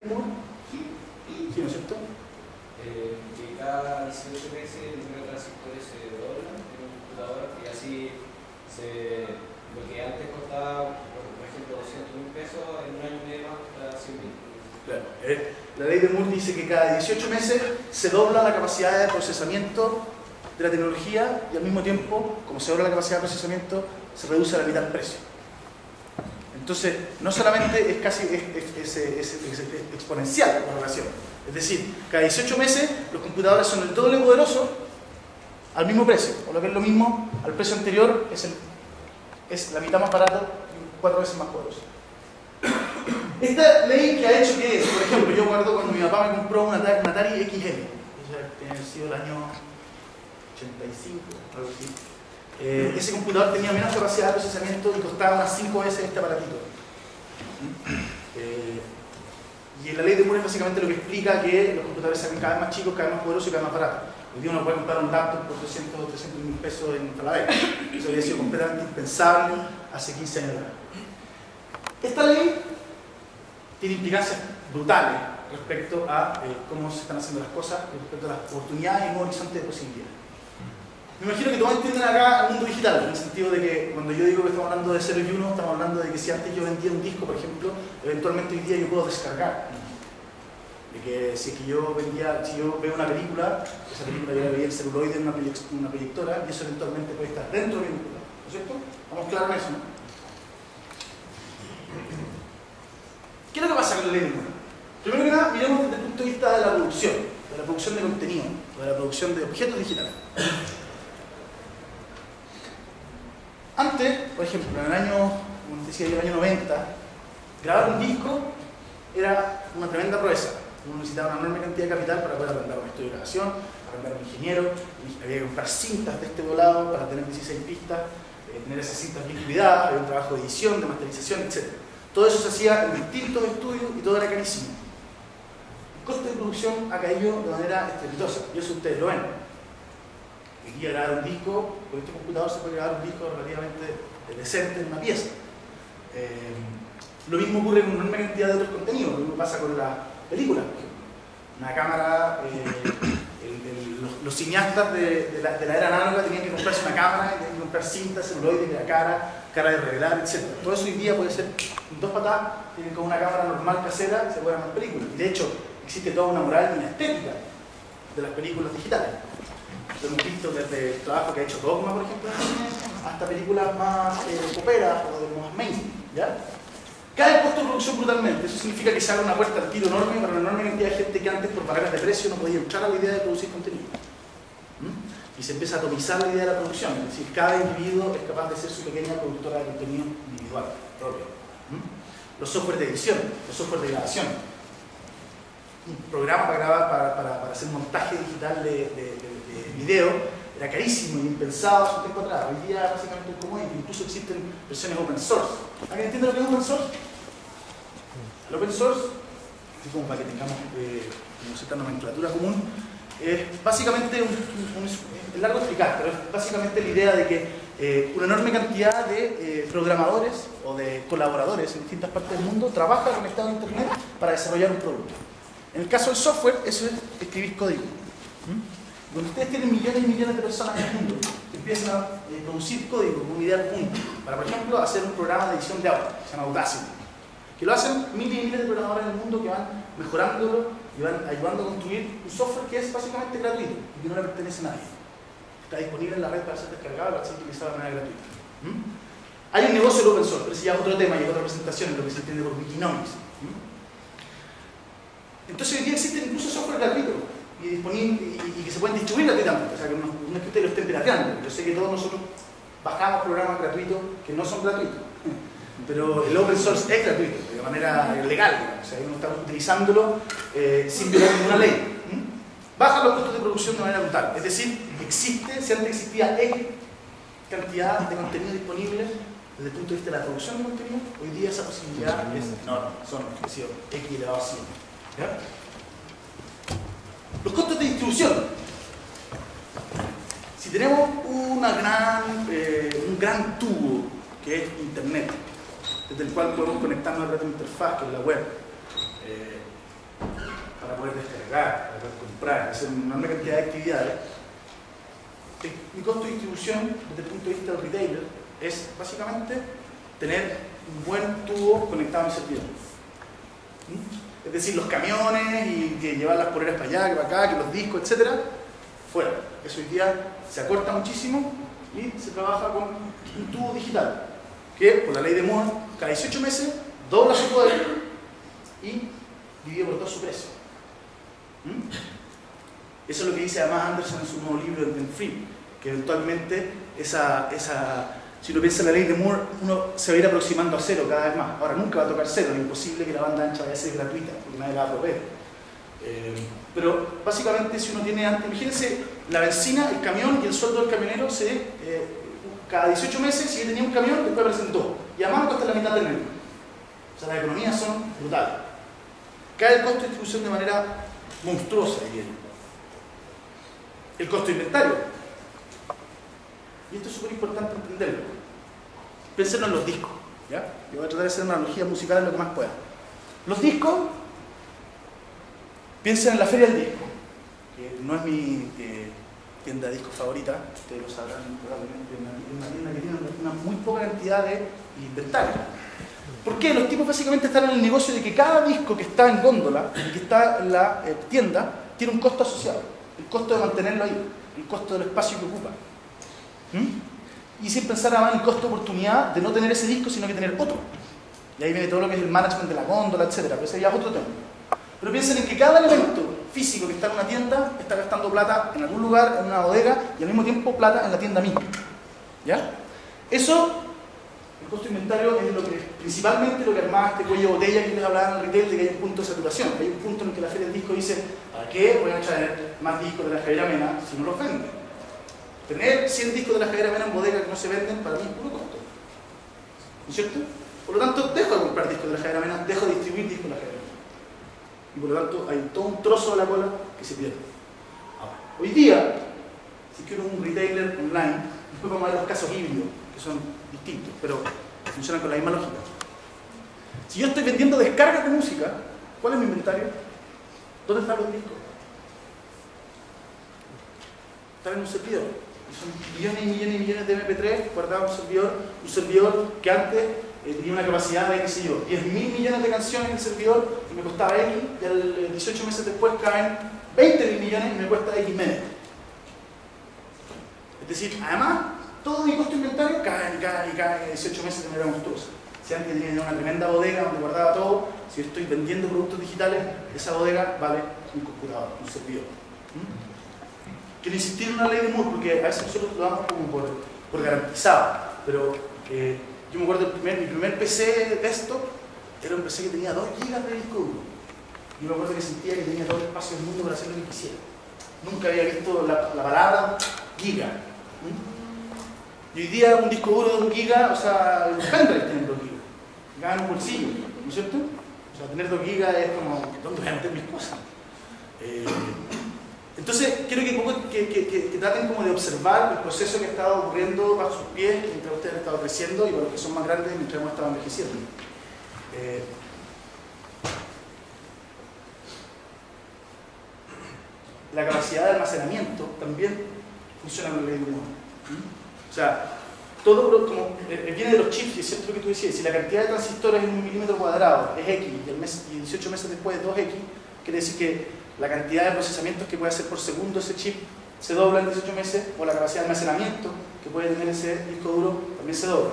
¿Sí, no es cierto? Que cada 18 meses el número de transistores se dobla en un computador y así lo que antes costaba, por ejemplo, 200.000 pesos, en un año y medio más cuesta 100.000. Claro. La ley de Moore dice que cada 18 meses se dobla la capacidad de procesamiento de la tecnología y al mismo tiempo, como se dobla la capacidad de procesamiento, se reduce a la mitad el precio. Entonces, no solamente es casi exponencial la relación. Es decir, cada 18 meses los computadores son el doble poderosos al mismo precio, o lo que es lo mismo, al precio anterior es la mitad más barato y 4 veces más poderoso. Esta ley que ha hecho que, por ejemplo, yo recuerdo cuando mi papá me compró una Atari XL, tiene que sido el año 85, algo así. Ese computador tenía menos capacidad de procesamiento y costaba unas 5 veces este aparatito. Y en la ley de Moore es básicamente lo que explica que los computadores se ven cada vez más chicos, cada vez más poderosos y cada vez más baratos. Hoy día uno puede comprar un laptop por 300.000 pesos en Falabella. Eso había sido completamente impensable hace 15 años atrás. Esta ley tiene implicancias brutales respecto a cómo se están haciendo las cosas, respecto a las oportunidades y un horizonte de posibilidades. Me imagino que todos entienden acá el mundo digital, en el sentido de que cuando yo digo que estamos hablando de 0 y 1, estamos hablando de que si antes yo vendía un disco, por ejemplo, eventualmente hoy día yo puedo descargar. De que si yo veo una película, esa película yo la veía en celuloide en una proyectora y eso eventualmente puede estar dentro de mi película, ¿no es cierto? Estamos claros en eso, ¿no? ¿Qué es lo que pasa con la ley de Moore? Primero que nada, miremos desde el punto de vista de la producción de contenido, o de la producción de objetos digitales. Antes, por ejemplo, en el año, como decía yo, el año 90, grabar un disco era una tremenda proeza. Uno necesitaba una enorme cantidad de capital para poder arrendar un estudio de grabación, arrendar un ingeniero, había que comprar cintas de este volado para tener 16 pistas, tener esas cintas bien cuidadas, había un trabajo de edición, de masterización, etc. Todo eso se hacía en distintos estudios y todo era carísimo. El coste de producción ha caído de manera estrepitosa, y eso ustedes lo ven. Hoy día grabar un disco, con este computador se puede grabar un disco relativamente decente en una pieza. Lo mismo ocurre con una enorme cantidad de otros contenidos, lo mismo pasa con las películas. Una cámara, los cineastas de la era análoga tenían que comprarse una cámara, tenían que comprar cintas, celuloide, de la cara de revelar, etc. Todo eso hoy día puede ser en 2 patadas, tienen con una cámara normal casera, se pueden hacer películas. Y de hecho, existe toda una moral y una estética de las películas digitales. Lo hemos visto desde el trabajo que ha hecho Dogma, por ejemplo, hasta películas más poperas o más mainstream, ¿ya? Cae el costo de producción brutalmente. Eso significa que se abre una puerta al tiro enorme para una enorme cantidad de gente que antes por barreras de precio no podía entrar a la idea de producir contenido. Y se empieza a atomizar la idea de la producción, es decir, cada individuo es capaz de ser su pequeña productora de contenido individual, propio. Los software de edición, los software de grabación. Un programa para grabar, para hacer montaje digital de video era carísimo y impensado hace un tiempo atrás. Hoy día básicamente es como incluso existen versiones open source. ¿Alguien entiende lo que es open source? El open source, así como para que tengamos una cierta nomenclatura común, es básicamente es largo de explicar, pero es básicamente la idea de que una enorme cantidad de programadores o de colaboradores en distintas partes del mundo trabajan conectados a internet para desarrollar un producto. En el caso del software, eso es escribir código. Cuando ustedes tienen millones y millones de personas en el mundo que empiezan a producir código con una idea punto, para, por ejemplo, hacer un programa de edición de audio, que se llama Audacity, que lo hacen miles y miles de programadores en el mundo que van mejorándolo y van ayudando a construir un software que es básicamente gratuito y que no le pertenece a nadie. Está disponible en la red para ser descargado y para ser utilizado de manera gratuita. Hay un negocio del open source, pero ese ya es otro tema y es otra presentación, es lo que se entiende por Wikinomics. Entonces hoy día existe incluso software gratuito y disponible y que se pueden distribuir gratuitamente, o sea que no es que ustedes lo estén pirateando. Yo sé que todos nosotros bajamos programas gratuitos que no son gratuitos, pero el open source es gratuito, de manera legal, o sea, uno está utilizándolo sin violar ninguna ley. Bajan los costos de producción de manera brutal, es decir, existe, si antes existía X cantidad de contenido disponible desde el punto de vista de la producción de contenido, hoy día esa posibilidad es enorme, son X elevado a 100. ¿Ya? Los costos de distribución. Si tenemos un gran tubo que es Internet, desde el cual podemos conectarnos a la red de interfaz, que es la web, poder descargar, para poder comprar, hacer una enorme cantidad de actividades. Mi costo de distribución desde el punto de vista del retailer es básicamente tener un buen tubo conectado a mi servidor. Es decir, los camiones y que llevar las poleras para allá, que para acá, que los discos, etcétera, fuera. Eso hoy día se acorta muchísimo y se trabaja con un tubo digital que, por la ley de Moore, cada 18 meses dobla su poder y divide por todo su precio. Eso es lo que dice además Anderson en su nuevo libro en Free, que eventualmente si uno piensa en la ley de Moore, uno se va a ir aproximando a cero cada vez más. Ahora nunca va a tocar cero, es imposible que la banda ancha vaya a ser gratuita, porque nadie la va a proveer. Pero básicamente si uno tiene antes, imagínense la benzina, el camión y el sueldo del camionero cada 18 meses, si yo tenía un camión, después aparecen dos. Y además me cuesta la mitad tenerlo. O sea, las economías son brutales. Cae el costo de distribución de manera monstruosa, diría yo. El costo de inventario. Y esto es súper importante entenderlo. Piensen en los discos, ¿ya? Yo voy a tratar de hacer una analogía musical en lo que más pueda. Los discos, piensen en la feria del disco, que no es mi tienda de discos favorita, ustedes lo sabrán probablemente, es una tienda que tiene una muy poca cantidad de inventario. ¿Por qué? Los tipos básicamente están en el negocio de que cada disco que está en góndola, que está en la tienda, tiene un costo asociado. El costo de mantenerlo ahí, el costo del espacio que ocupa. Y sin pensar además en el costo de oportunidad de no tener ese disco, sino que tener otro. Y ahí viene todo lo que es el management de la góndola, etc. Pero ese ya es otro tema. Pero piensen en que cada elemento físico que está en una tienda está gastando plata en algún lugar, en una bodega, y al mismo tiempo plata en la tienda misma. ¿Ya? Eso, el costo de inventario, es principalmente lo que armaba este cuello de botella que les hablaba en el retail, de que hay un punto de saturación. Hay un punto en el que la feria del disco dice: ¿para qué voy a traer más discos de la Javiera Mena si no los venden? Tener 100 discos de la Javiera Mena en bodega que no se venden, para mí es puro costo. ¿No es cierto? Por lo tanto, dejo de comprar discos de la Javiera Mena, dejo de distribuir discos de la Javiera Mena. Y por lo tanto, hay todo un trozo de la cola que se pierde. Ahora, hoy día, si quiero un retailer online, después vamos a ver los casos híbridos, que son distintos, pero funcionan con la misma lógica. Si yo estoy vendiendo descargas de música, ¿cuál es mi inventario? ¿Dónde están los discos? Están en un servidor. Son millones y millones y millones de MP3 guardados en un servidor que antes tenía una capacidad de, qué sé yo, 10.000 millones de canciones en el servidor y me costaba X, y 18 meses después caen 20.000 millones y me cuesta X menos. Es decir, además, todo mi costo de inventario cae 18 meses de manera monstruosa. Si antes tenía una tremenda bodega donde guardaba todo, si yo estoy vendiendo productos digitales, esa bodega vale un computador, un servidor. Quiero insistir en una ley de Moore porque a veces nosotros lo damos como por garantizado, pero yo me acuerdo mi primer PC desktop era un PC que tenía 2 GB de disco duro. Yo me acuerdo que sentía que tenía todo el espacio del mundo para hacer lo que quisiera. Nunca había visto la palabra giga. Y hoy día un disco duro de 1 GB, o sea, los pendrive tienen 2 GB. Ganan un bolsillo, ¿no es cierto? O sea, tener 2 GB es como, ¿dónde voy a meter mis cosas? Entonces, quiero que traten como de observar el proceso que ha estado ocurriendo bajo sus pies mientras ustedes han estado creciendo y para los que son más grandes mientras hemos estado envejeciendo. La capacidad de almacenamiento también funciona con la ley de Moore. O sea, todo como viene de los chips, y es cierto lo que tú decías, si la cantidad de transistores en un milímetro cuadrado es X y 18 meses después es 2X, quiere decir que la cantidad de procesamientos que puede hacer por segundo ese chip se dobla en 18 meses, o la capacidad de almacenamiento que puede tener ese disco duro también se dobla.